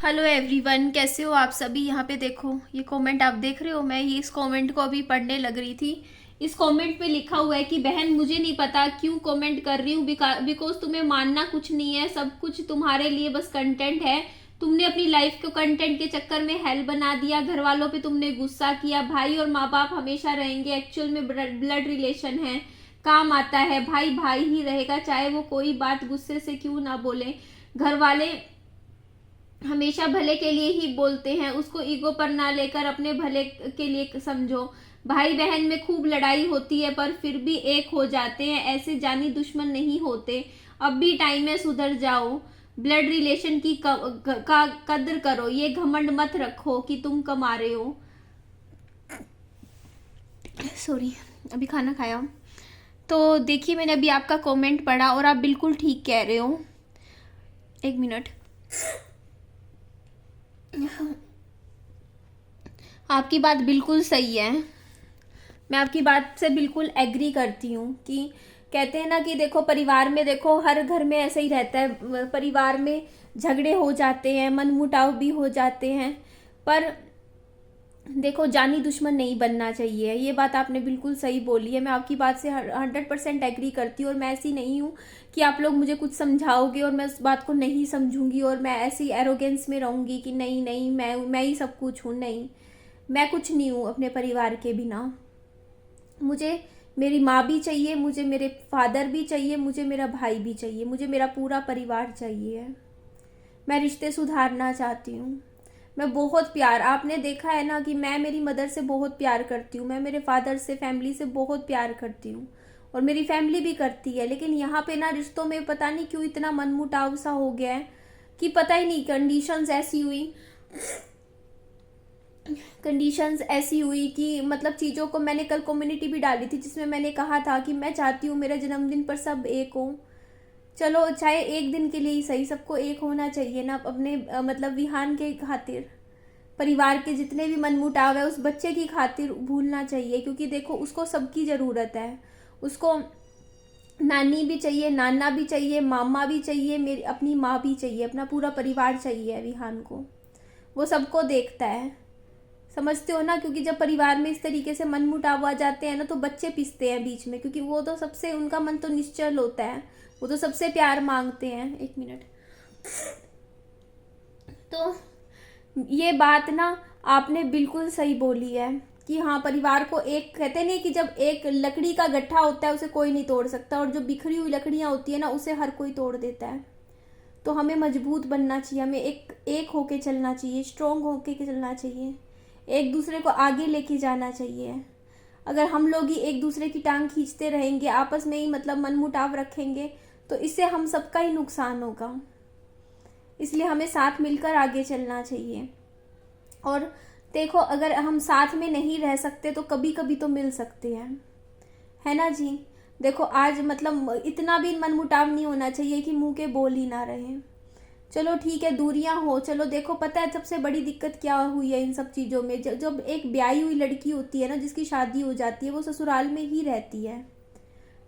Hello everyone, कैसे हो आप सभी। यहाँ पे देखो, ये कमेंट आप देख रहे हो। मैं ये इस कमेंट को अभी पढ़ने लग रही थी। इस कमेंट पे लिखा हुआ है कि बहन मुझे नहीं पता क्यों कमेंट कर रही हूँ, बिकॉज तुम्हें मानना कुछ नहीं है, सब कुछ तुम्हारे लिए बस कंटेंट है। तुमने अपनी लाइफ को कंटेंट के चक्कर में हेल बना दिया, घर वालों पे तुमने गुस्सा किया। भाई और माँ बाप हमेशा रहेंगे, एक्चुअल में ब्लड रिलेशन है, काम आता है। भाई भाई ही रहेगा, चाहे वो कोई बात गुस्से से क्यों ना बोले। घर वाले हमेशा भले के लिए ही बोलते हैं, उसको ईगो पर ना लेकर अपने भले के लिए समझो। भाई बहन में खूब लड़ाई होती है पर फिर भी एक हो जाते हैं, ऐसे जानी दुश्मन नहीं होते। अब भी टाइम है, सुधर जाओ। ब्लड रिलेशन की का कद्र करो, ये घमंड मत रखो कि तुम कमा रहे हो। सॉरी, अभी खाना खाया हूँ। तो देखिए, मैंने अभी आपका कमेंट पढ़ा और आप बिल्कुल ठीक कह रहे हो। एक मिनट। आपकी बात बिल्कुल सही है, मैं आपकी बात से बिल्कुल एग्री करती हूँ कि कहते हैं ना कि देखो, परिवार में देखो हर घर में ऐसे ही रहता है। परिवार में झगड़े हो जाते हैं, मनमुटाव भी हो जाते हैं, पर देखो जानी दुश्मन नहीं बनना चाहिए। ये बात आपने बिल्कुल सही बोली है, मैं आपकी बात से 100% एग्री करती हूँ। और मैं ऐसी नहीं हूँ कि आप लोग मुझे कुछ समझाओगे और मैं उस बात को नहीं समझूंगी और मैं ऐसी एरोगेंस में रहूंगी कि नहीं नहीं मैं ही सब कुछ हूँ। नहीं, मैं कुछ नहीं हूँ अपने परिवार के बिना। मुझे मेरी माँ भी चाहिए, मुझे मेरे फादर भी चाहिए, मुझे मेरा भाई भी चाहिए, मुझे मेरा पूरा परिवार चाहिए। मैं रिश्ते सुधारना चाहती हूँ। मैं बहुत प्यार, आपने देखा है ना कि मैं मेरी मदर से बहुत प्यार करती हूँ, मैं मेरे फादर से, फैमिली से बहुत प्यार करती हूँ और मेरी फैमिली भी करती है। लेकिन यहाँ पे ना रिश्तों में पता नहीं क्यों इतना मनमुटाव सा हो गया है कि पता ही नहीं, कंडीशंस ऐसी हुई कि मतलब चीज़ों को, मैंने कल कम्युनिटी भी डाली थी जिसमें मैंने कहा था कि मैं चाहती हूँ मेरा जन्मदिन पर सब एक हो। चलो चाहे एक दिन के लिए ही सही, सबको एक होना चाहिए ना अपने मतलब विहान के खातिर। परिवार के जितने भी मनमुटाव है उस बच्चे की खातिर भूलना चाहिए, क्योंकि देखो उसको सबकी ज़रूरत है। उसको नानी भी चाहिए, नाना भी चाहिए, मामा भी चाहिए, मेरी अपनी माँ भी चाहिए, अपना पूरा परिवार चाहिए विहान को। वो सबको देखता है, समझते हो ना। क्योंकि जब परिवार में इस तरीके से मनमुटाव आ जाते हैं ना तो बच्चे पिसते हैं बीच में, क्योंकि वो तो सबसे, उनका मन तो निश्चल होता है, वो तो सबसे प्यार मांगते हैं। एक मिनट। तो ये बात ना आपने बिल्कुल सही बोली है कि हाँ, परिवार को एक, कहते नहीं कि जब एक लकड़ी का गट्ठा होता है उसे कोई नहीं तोड़ सकता, और जो बिखरी हुई लकड़ियाँ होती है ना उसे हर कोई तोड़ देता है। तो हमें मजबूत बनना चाहिए, हमें एक होके चलना चाहिए, स्ट्रोंग होके चलना चाहिए, एक दूसरे को आगे लेके जाना चाहिए। अगर हम लोग ही एक दूसरे की टांग खींचते रहेंगे, आपस में ही मतलब मनमुटाव रखेंगे, तो इससे हम सबका ही नुकसान होगा। इसलिए हमें साथ मिलकर आगे चलना चाहिए। और देखो, अगर हम साथ में नहीं रह सकते तो कभी कभी तो मिल सकते हैं, है ना जी। देखो आज मतलब इतना भी मनमुटाव नहीं होना चाहिए कि मुंह के बोल ही ना रहे। चलो ठीक है, दूरियां हो, चलो देखो पता है सबसे बड़ी दिक्कत क्या हुई है इन सब चीज़ों में। जब एक ब्याही हुई लड़की होती है ना, जिसकी शादी हो जाती है, वो ससुराल में ही रहती है।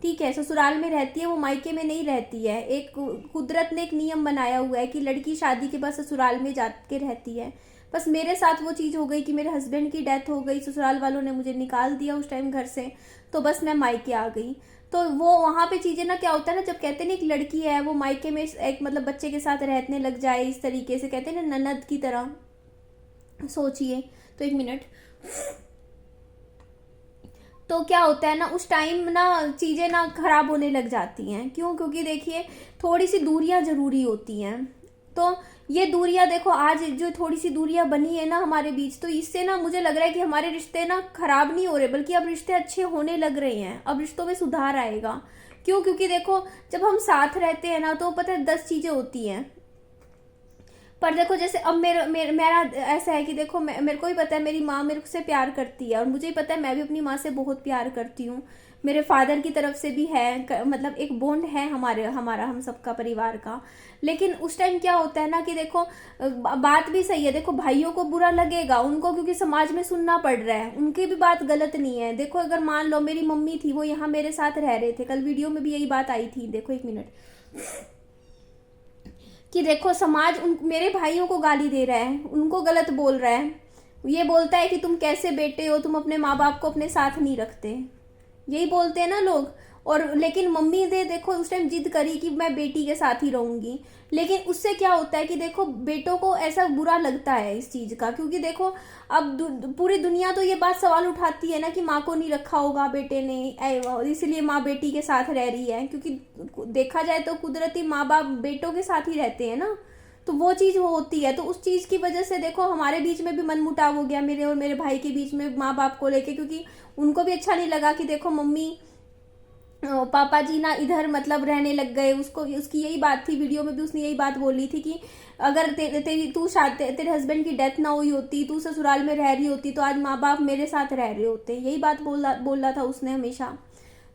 ठीक है, ससुराल में रहती है, वो मायके में नहीं रहती है। एक कुदरत ने एक नियम बनाया हुआ है कि लड़की शादी के बाद ससुराल में जाके रहती है। बस मेरे साथ वो चीज़ हो गई कि मेरे हस्बैंड की डेथ हो गई, ससुराल वालों ने मुझे निकाल दिया उस टाइम घर से, तो बस मैं मायके आ गई। तो वो वहाँ पे चीज़ें ना, क्या होता है ना, जब कहते हैं ना एक लड़की है वो मायके में एक मतलब बच्चे के साथ रहने लग जाए, इस तरीके से कहते हैं ना ननद की तरह, सोचिए। तो एक मिनट। तो क्या होता है ना, उस टाइम ना चीज़ें ना खराब होने लग जाती हैं। क्यों? क्योंकि देखिए थोड़ी सी दूरियां ज़रूरी होती हैं। तो ये दूरियां देखो, आज जो थोड़ी सी दूरियां बनी है ना हमारे बीच, तो इससे ना मुझे लग रहा है कि हमारे रिश्ते ना खराब नहीं हो रहे, बल्कि अब रिश्ते अच्छे होने लग रहे हैं, अब रिश्तों में सुधार आएगा। क्यों? क्योंकि देखो जब हम साथ रहते हैं ना तो पता है 10 चीज़ें होती हैं। पर देखो जैसे अब मेरा ऐसा है कि देखो मेरे को ही पता है मेरी माँ मेरे से प्यार करती है, और मुझे ही पता है मैं भी अपनी माँ से बहुत प्यार करती हूँ। मेरे फादर की तरफ से भी है, मतलब एक बॉन्ड है हमारा हम सबका परिवार का। लेकिन उस टाइम क्या होता है ना कि देखो बात भी सही है, देखो भाइयों को बुरा लगेगा उनको, क्योंकि समाज में सुनना पड़ रहा है, उनकी भी बात गलत नहीं है। देखो अगर मान लो मेरी मम्मी थी, वो यहाँ मेरे साथ रह रहे थे, कल वीडियो में भी यही बात आई थी। देखो एक मिनट। कि देखो समाज उन मेरे भाइयों को गाली दे रहा है, उनको गलत बोल रहा है, ये बोलता है कि तुम कैसे बेटे हो, तुम अपने माँ बाप को अपने साथ नहीं रखते, यही बोलते हैं ना लोग। और लेकिन मम्मी ने देखो उस टाइम जिद करी कि मैं बेटी के साथ ही रहूंगी, लेकिन उससे क्या होता है कि देखो बेटों को ऐसा बुरा लगता है इस चीज का, क्योंकि देखो अब पूरी दुनिया तो ये बात सवाल उठाती है ना कि माँ को नहीं रखा होगा बेटे ने, इसलिए माँ बेटी के साथ रह रही है, क्योंकि देखा जाए तो कुदरती माँ बाप बेटों के साथ ही रहते हैं ना, तो वो चीज़ होती है। तो उस चीज़ की वजह से देखो हमारे बीच में भी मनमुटाव हो गया, मेरे और मेरे भाई के बीच में माँ बाप को लेके, क्योंकि उनको भी अच्छा नहीं लगा कि देखो मम्मी पापा जी ना इधर मतलब रहने लग गए। उसको उसकी यही बात थी, वीडियो में भी उसने यही बात बोली थी कि अगर तेरे हस्बैंड की डेथ ना हुई होती, तू ससुराल में रह रही होती, तो आज माँ बाप मेरे साथ रह रहे होते। यही बात बोला था उसने हमेशा।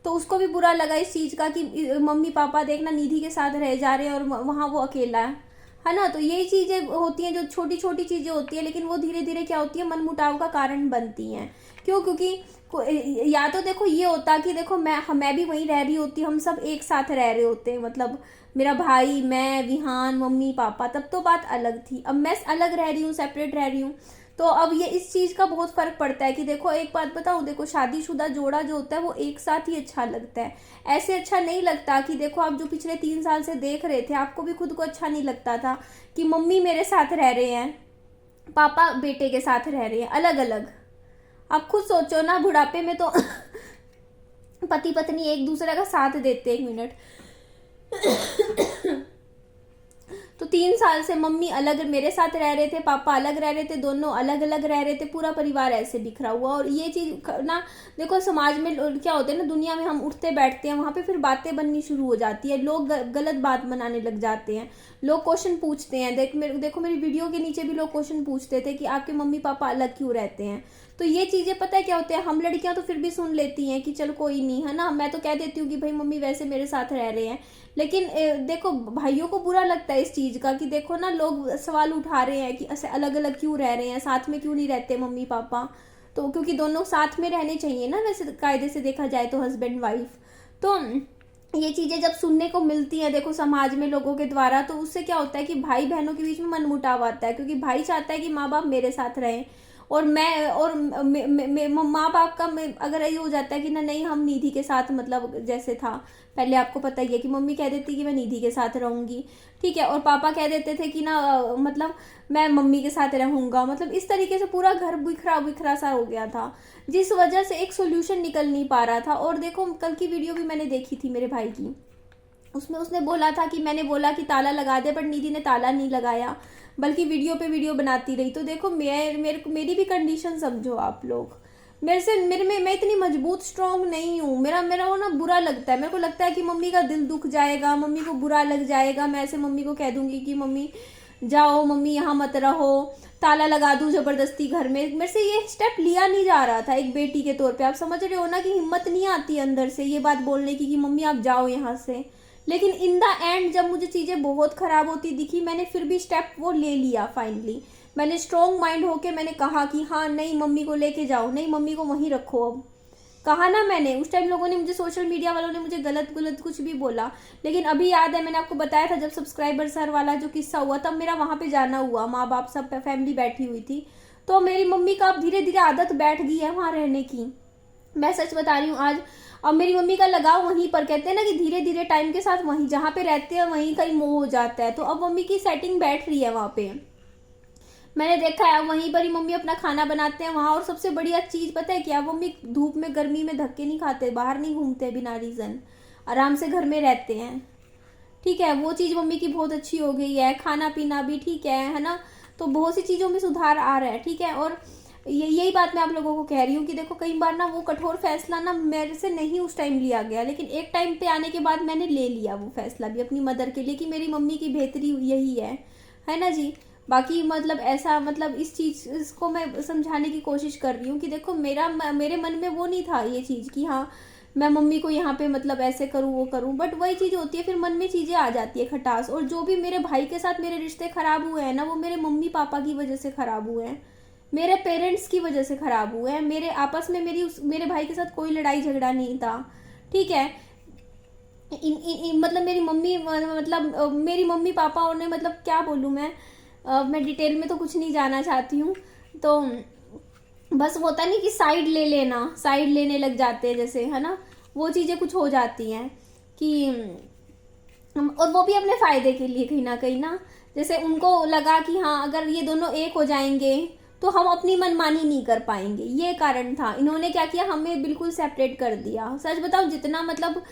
तो उसको भी बुरा लगा इस चीज़ का कि मम्मी पापा देखना निधि के साथ रह जा रहे हैं और वहाँ वो अकेला है ना। तो यही चीज़ें होती हैं जो छोटी छोटी चीज़ें होती हैं, लेकिन वो धीरे धीरे क्या होती है, मनमुटाव का कारण बनती हैं। क्यों? क्योंकि या तो देखो ये होता कि देखो मैं भी वहीं रह रही होती, हम सब एक साथ रह रहे होते, मतलब मेरा भाई, मैं, विहान, मम्मी पापा, तब तो बात अलग थी। अब मैं अलग रह रही हूँ, सेपरेट रह रही हूँ, तो अब ये इस चीज़ का बहुत फ़र्क पड़ता है कि देखो एक बात बताऊँ, देखो शादीशुदा जोड़ा जो होता है वो एक साथ ही अच्छा लगता है, ऐसे अच्छा नहीं लगता कि देखो आप जो पिछले 3 साल से देख रहे थे, आपको भी खुद को अच्छा नहीं लगता था कि मम्मी मेरे साथ रह रहे हैं, पापा बेटे के साथ रह रहे हैं अलग अलग। आप खुद सोचो ना, बुढ़ापे में तो पति पत्नी एक दूसरे का साथ देते, 1 मिनट। तो 3 साल से मम्मी अलग मेरे साथ रह रहे थे, पापा अलग रह रहे थे, दोनों अलग अलग रह रहे थे, पूरा परिवार ऐसे बिखरा हुआ। और ये चीज ना देखो समाज में क्या होते हैं ना, दुनिया में हम उठते बैठते हैं, वहां पे फिर बातें बननी शुरू हो जाती है, लोग गलत बात बनाने लग जाते हैं, लोग क्वेश्चन पूछते हैं। देखो मेरी वीडियो के नीचे भी लोग क्वेश्चन पूछते थे कि आपके मम्मी पापा अलग क्यों रहते हैं। तो ये चीजें पता है क्या होते हैं, हम लड़कियां तो फिर भी सुन लेती हैं कि चल कोई नहीं, है ना, मैं तो कह देती हूँ कि भाई मम्मी वैसे मेरे साथ रह रहे हैं। लेकिन देखो भाइयों को बुरा लगता है इस चीज का कि देखो ना लोग सवाल उठा रहे हैं कि ऐसे अलग अलग क्यों रह रहे हैं, साथ में क्यों नहीं रहते मम्मी पापा। तो क्योंकि दोनों साथ में रहने चाहिए ना, वैसे कायदे से देखा जाए तो हस्बैंड वाइफ। तो ये चीजें जब सुनने को मिलती हैं देखो समाज में लोगों के द्वारा, तो उससे क्या होता है कि भाई बहनों के बीच में मनमुटाव आता है, क्योंकि भाई चाहता है कि माँ बाप मेरे साथ रहें, और मैं और माँ बाप का अगर ये हो जाता है कि ना नहीं हम निधि के साथ, मतलब जैसे था पहले आपको पता ही है कि मम्मी कह देती कि मैं निधि के साथ रहूंगी, ठीक है, और पापा कह देते थे कि ना मतलब मैं मम्मी के साथ रहूंगा, मतलब इस तरीके से पूरा घर बिखरा बिखरा सा हो गया था, जिस वजह से एक सोल्यूशन निकल नहीं पा रहा था। और देखो कल की वीडियो भी मैंने देखी थी मेरे भाई की, उसमें उसने बोला था कि मैंने बोला कि ताला लगा दे, बट निधि ने ताला नहीं लगाया, बल्कि वीडियो पे वीडियो बनाती रही। तो देखो मेरी भी कंडीशन समझो आप लोग, मैं इतनी मजबूत स्ट्रांग नहीं हूँ, मेरा वो ना बुरा लगता है, मेरे को लगता है कि मम्मी का दिल दुख जाएगा, मम्मी को बुरा लग जाएगा, मैं ऐसे मम्मी को कह दूंगी कि मम्मी जाओ, मम्मी यहाँ मत रहो, ताला लगा दूं जबरदस्ती घर में। मेरे से ये स्टेप लिया नहीं जा रहा था एक बेटी के तौर पे, आप समझ रहे हो ना कि हिम्मत नहीं आती अंदर से ये बात बोलने की कि मम्मी आप जाओ यहाँ से। लेकिन इन द एंड जब मुझे चीज़ें बहुत ख़राब होती दिखी, मैंने फिर भी स्टेप वो ले लिया फाइनली। मैंने स्ट्रॉन्ग माइंड होके मैंने कहा कि हाँ नहीं मम्मी को लेके जाओ, नहीं मम्मी को वहीं रखो। अब कहा ना मैंने, उस टाइम लोगों ने मुझे, सोशल मीडिया वालों ने मुझे गलत गलत कुछ भी बोला, लेकिन अभी याद है मैंने आपको बताया था जब सब्सक्राइबर सर वाला जो किस्सा हुआ, तब मेरा वहाँ पे जाना हुआ, माँ बाप सब फैमिली बैठी हुई थी, तो मेरी मम्मी का अब धीरे धीरे आदत बैठ गई है वहाँ रहने की। मैं सच बता रही हूँ आज। अब मेरी मम्मी का लगाव वहीं पर, कहते हैं ना कि धीरे धीरे टाइम के साथ वहीं जहाँ पे रहते हैं वहीं का ही मोह हो जाता है, तो अब मम्मी की सेटिंग बैठ रही है वहाँ पे। मैंने देखा है वहीं पर ही मम्मी अपना खाना बनाते हैं वहाँ। और सबसे बढ़िया चीज़ पता है क्या, मम्मी धूप में गर्मी में धक्के नहीं खाते, बाहर नहीं घूमते बिना रीज़न, आराम से घर में रहते हैं, ठीक है। वो चीज़ मम्मी की बहुत अच्छी हो गई है, खाना पीना भी ठीक है ना। तो बहुत सी चीज़ों में सुधार आ रहा है, ठीक है। और यही बात मैं आप लोगों को कह रही हूँ कि देखो कई बार ना वो कठोर फैसला ना मेरे से नहीं उस टाइम लिया गया, लेकिन एक टाइम पे आने के बाद मैंने ले लिया वो फैसला भी अपनी मदर के लिए कि मेरी मम्मी की बेहतरी यही है ना जी। बाकी मतलब ऐसा, मतलब इस चीज़ इसको मैं समझाने की कोशिश कर रही हूँ कि देखो मेरे मन में वो नहीं था ये चीज़ कि हाँ मैं मम्मी को यहाँ पे मतलब ऐसे करूँ वो करूँ, बट वही चीज़ होती है फिर मन में चीज़ें आ जाती है खटास। और जो भी मेरे भाई के साथ मेरे रिश्ते खराब हुए हैं ना, वो मेरे मम्मी पापा की वजह से खराब हुए हैं, मेरे पेरेंट्स की वजह से खराब हुए हैं। मेरे आपस में मेरे भाई के साथ कोई लड़ाई झगड़ा नहीं था, ठीक है। मतलब मेरी मम्मी, मतलब मेरी मम्मी पापा ने, मतलब क्या बोलूँ मैं डिटेल में तो कुछ नहीं जाना चाहती हूँ। तो बस वो होता नहीं कि साइड ले लेना, साइड लेने लग जाते हैं जैसे, है ना, वो चीज़ें कुछ हो जाती हैं कि और वो भी अपने फ़ायदे के लिए कहीं ना कहीं ना, जैसे उनको लगा कि हाँ अगर ये दोनों एक हो जाएंगे तो हम अपनी मनमानी नहीं कर पाएंगे, ये कारण था। इन्होंने क्या किया, हमें बिल्कुल सेपरेट कर दिया। सच बताओ, जितना मतलब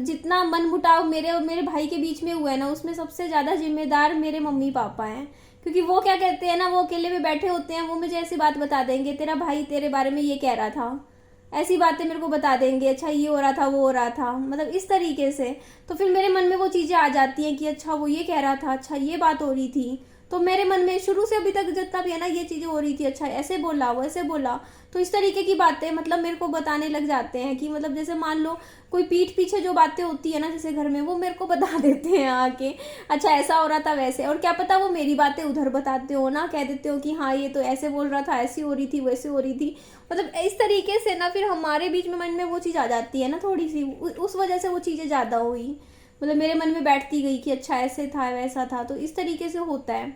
जितना मनमुटाव मेरे और मेरे भाई के बीच में हुआ है ना, उसमें सबसे ज़्यादा जिम्मेदार मेरे मम्मी पापा हैं। क्योंकि वो क्या कहते हैं ना, वो अकेले में बैठे होते हैं, वो मुझे ऐसी बात बता देंगे, तेरा भाई तेरे बारे में ये कह रहा था, ऐसी बातें मेरे को बता देंगे, अच्छा ये हो रहा था वो हो रहा था, मतलब इस तरीके से। तो फिर मेरे मन में वो चीज़ें आ जाती हैं कि अच्छा वो ये कह रहा था, अच्छा ये बात हो रही थी। तो मेरे मन में शुरू से अभी तक जितना भी है ना, ये चीज़ें हो रही थी, अच्छा ऐसे बोला वो ऐसे बोला। तो इस तरीके की बातें मतलब मेरे को बताने लग जाते हैं कि मतलब जैसे मान लो कोई पीठ पीछे जो बातें होती है ना जैसे घर में, वो मेरे को बता देते हैं आके, अच्छा ऐसा हो रहा था वैसे। और क्या पता वो मेरी बातें उधर बताते हो ना, कह देते हो कि हाँ ये तो ऐसे बोल रहा था, ऐसी हो रही थी वैसे हो रही थी। मतलब इस तरीके से ना फिर हमारे बीच में मन में वो चीज़ आ जाती है ना थोड़ी सी, उस वजह से वो चीज़ें ज़्यादा हुई, मतलब मेरे मन में बैठती गई कि अच्छा ऐसे था वैसा था। तो इस तरीके से होता है।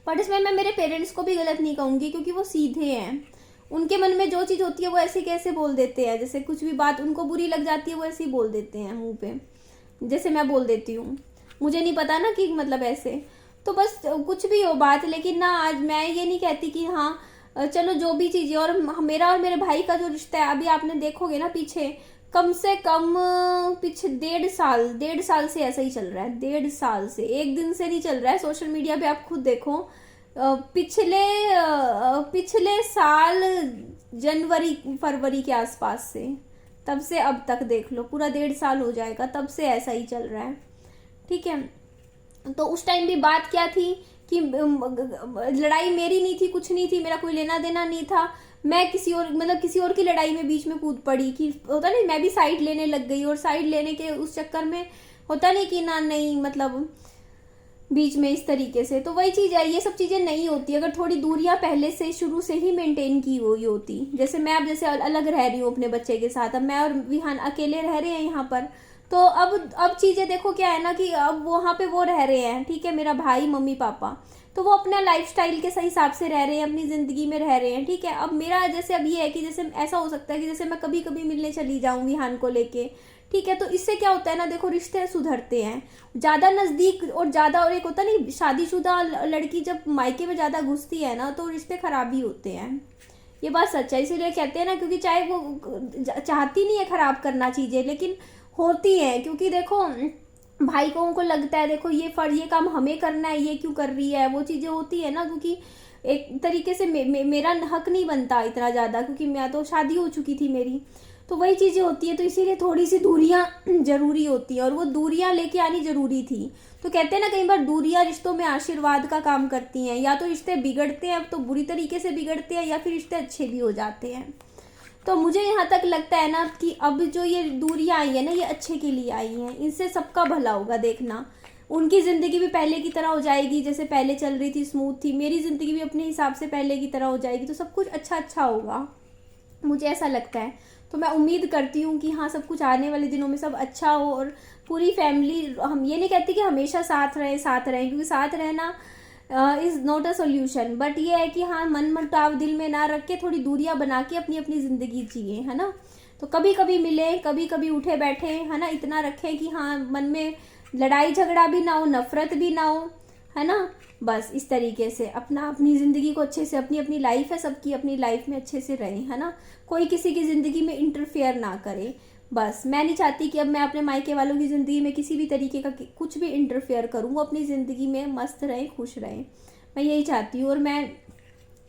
बट इसमें मैं मेरे पेरेंट्स को भी गलत नहीं कहूँगी, क्योंकि वो सीधे हैं। उनके मन में जो चीज़ होती है वो ऐसे कैसे बोल देते हैं, जैसे कुछ भी बात उनको बुरी लग जाती है वो ऐसे ही बोल देते हैं मुंह पे, जैसे मैं बोल देती हूँ, मुझे नहीं पता ना कि मतलब ऐसे। तो बस कुछ भी हो बात, लेकिन ना आज मैं ये नहीं कहती कि हाँ चलो जो भी चीज़ें। और मेरा और मेरे भाई का जो रिश्ता है, अभी आपने देखोगे ना पीछे, कम से कम पीछे 1.5 साल से ऐसा ही चल रहा है। 1.5 साल से, एक दिन से नहीं चल रहा है। सोशल मीडिया पे आप खुद देखो, पिछले साल जनवरी फरवरी के आसपास से, तब से अब तक देख लो, पूरा 1.5 साल हो जाएगा, तब से ऐसा ही चल रहा है। ठीक है, तो उस टाइम भी बात क्या थी कि लड़ाई मेरी नहीं थी, कुछ नहीं थी, मेरा कोई लेना देना नहीं था। मैं किसी और, मतलब किसी और की लड़ाई में बीच में कूद पड़ी कि होता नहीं, मैं भी साइड लेने लग गई। और साइड लेने के उस चक्कर में होता नहीं कि ना, नहीं मतलब बीच में इस तरीके से। तो वही चीज़ है, ये सब चीज़ें नहीं होती अगर थोड़ी दूरियां पहले से शुरू से ही मेंटेन की हुई होती। जैसे मैं अब जैसे अलग रह रही हूँ अपने बच्चे के साथ, अब मैं और विहान अकेले रह रहे हैं यहाँ पर। तो अब चीज़ें देखो क्या है ना कि अब वहाँ पे वो रह रहे हैं, ठीक है, मेरा भाई मम्मी पापा, तो वो अपना लाइफस्टाइल के सही हिसाब से रह रहे हैं, अपनी ज़िंदगी में रह रहे हैं। ठीक है, अब मेरा जैसे अब ये है कि जैसे ऐसा हो सकता है कि जैसे मैं कभी कभी मिलने चली जाऊँ विहान को लेके, ठीक है, तो इससे क्या होता है ना, देखो रिश्ते सुधरते हैं ज़्यादा नज़दीक। और ज़्यादा, और एक होता नहीं, शादीशुदा लड़की जब मायके में ज़्यादा घुसती है ना तो रिश्ते खराब ही होते हैं। ये बात सच है, इसीलिए कहते हैं ना, क्योंकि चाहे वो चाहती नहीं है खराब करना चीज़ें, लेकिन होती हैं। क्योंकि देखो भाई को उनको लगता है देखो ये काम हमें करना है, ये क्यों कर रही है, वो चीज़ें होती है ना। क्योंकि एक तरीके से मेरा हक नहीं बनता इतना ज़्यादा, क्योंकि मैं तो शादी हो चुकी थी मेरी, तो वही चीज़ें होती हैं। तो इसीलिए थोड़ी सी दूरियां जरूरी होती हैं, और वो दूरियां लेके आनी जरूरी थी। तो कहते हैं ना, कई बार दूरियां रिश्तों में आशीर्वाद का काम करती हैं। या तो रिश्ते बिगड़ते हैं, अब तो बुरी तरीके से बिगड़ते हैं, या फिर रिश्ते अच्छे भी हो जाते हैं। तो मुझे यहाँ तक लगता है ना कि अब जो ये दूरियां आई है ना, ये अच्छे के लिए आई हैं, इनसे सबका भला होगा। देखना, उनकी ज़िंदगी भी पहले की तरह हो जाएगी, जैसे पहले चल रही थी स्मूथ थी, मेरी ज़िंदगी भी अपने हिसाब से पहले की तरह हो जाएगी। तो सब कुछ अच्छा अच्छा होगा, मुझे ऐसा लगता है। तो मैं उम्मीद करती हूँ कि हाँ सब कुछ आने वाले दिनों में सब अच्छा हो, और पूरी फैमिली, हम ये नहीं कहती कि हमेशा साथ रहें, क्योंकि साथ रहना is not a solution. But ये है कि हाँ मन मुटाव दिल में ना रख के थोड़ी दूरियां बना के अपनी अपनी ज़िंदगी जिए, है ना। तो कभी कभी मिले, कभी कभी उठे बैठे, है ना, इतना रखें कि हाँ मन में लड़ाई झगड़ा भी ना हो, नफरत भी ना हो, है ना। बस इस तरीके से अपनी ज़िंदगी को अच्छे से, अपनी अपनी लाइफ है सबकी, अपनी लाइफ में अच्छे से रहें, है ना। कोई किसी की ज़िंदगी में इंटरफेयर ना करे। बस मैं नहीं चाहती कि अब मैं अपने मायके वालों की ज़िंदगी में किसी भी तरीके का कुछ भी इंटरफेयर करूँ। वो अपनी ज़िंदगी में मस्त रहें, खुश रहें, मैं यही चाहती हूँ। और मैं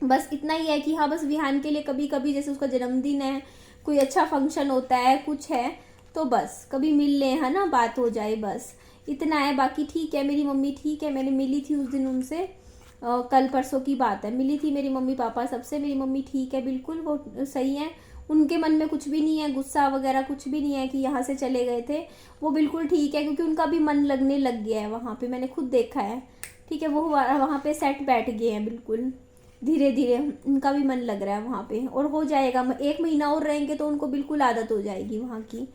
बस इतना ही है कि हाँ बस विहान के लिए कभी कभी, जैसे उसका जन्मदिन है, कोई अच्छा फंक्शन होता है, कुछ है, तो बस कभी मिल लें, है ना, बात हो जाए, बस इतना है। बाकी ठीक है, मेरी मम्मी ठीक है, मैंने मिली थी उस दिन उनसे, कल परसों की बात है, मिली थी मेरी मम्मी पापा सबसे। मेरी मम्मी ठीक है, बिल्कुल वो सही है, उनके मन में कुछ भी नहीं है, गुस्सा वगैरह कुछ भी नहीं है कि यहाँ से चले गए थे। वो बिल्कुल ठीक है, क्योंकि उनका भी मन लगने लग गया है वहाँ पे, मैंने खुद देखा है। ठीक है, वो वहाँ पे सेट बैठ गए हैं बिल्कुल, धीरे धीरे उनका भी मन लग रहा है वहाँ पे, और हो जाएगा। 1 महीना और रहेंगे तो उनको बिल्कुल आदत हो जाएगी वहाँ की।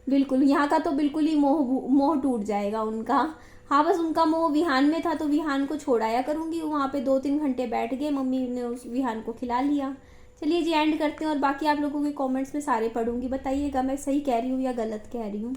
बिल्कुल, यहाँ का तो बिल्कुल ही मोह मोह टूट जाएगा उनका। हाँ, बस उनका मोह विहान में था, तो विहान को छोड़ाया करूँगी। वहाँ पे 2-3 घंटे बैठ गए, मम्मी ने उस विहान को खिला लिया। चलिए जी, एंड करते हैं, और बाकी आप लोगों के कमेंट्स में सारे पढ़ूँगी। बताइएगा मैं सही कह रही हूँ या गलत कह रही हूँ।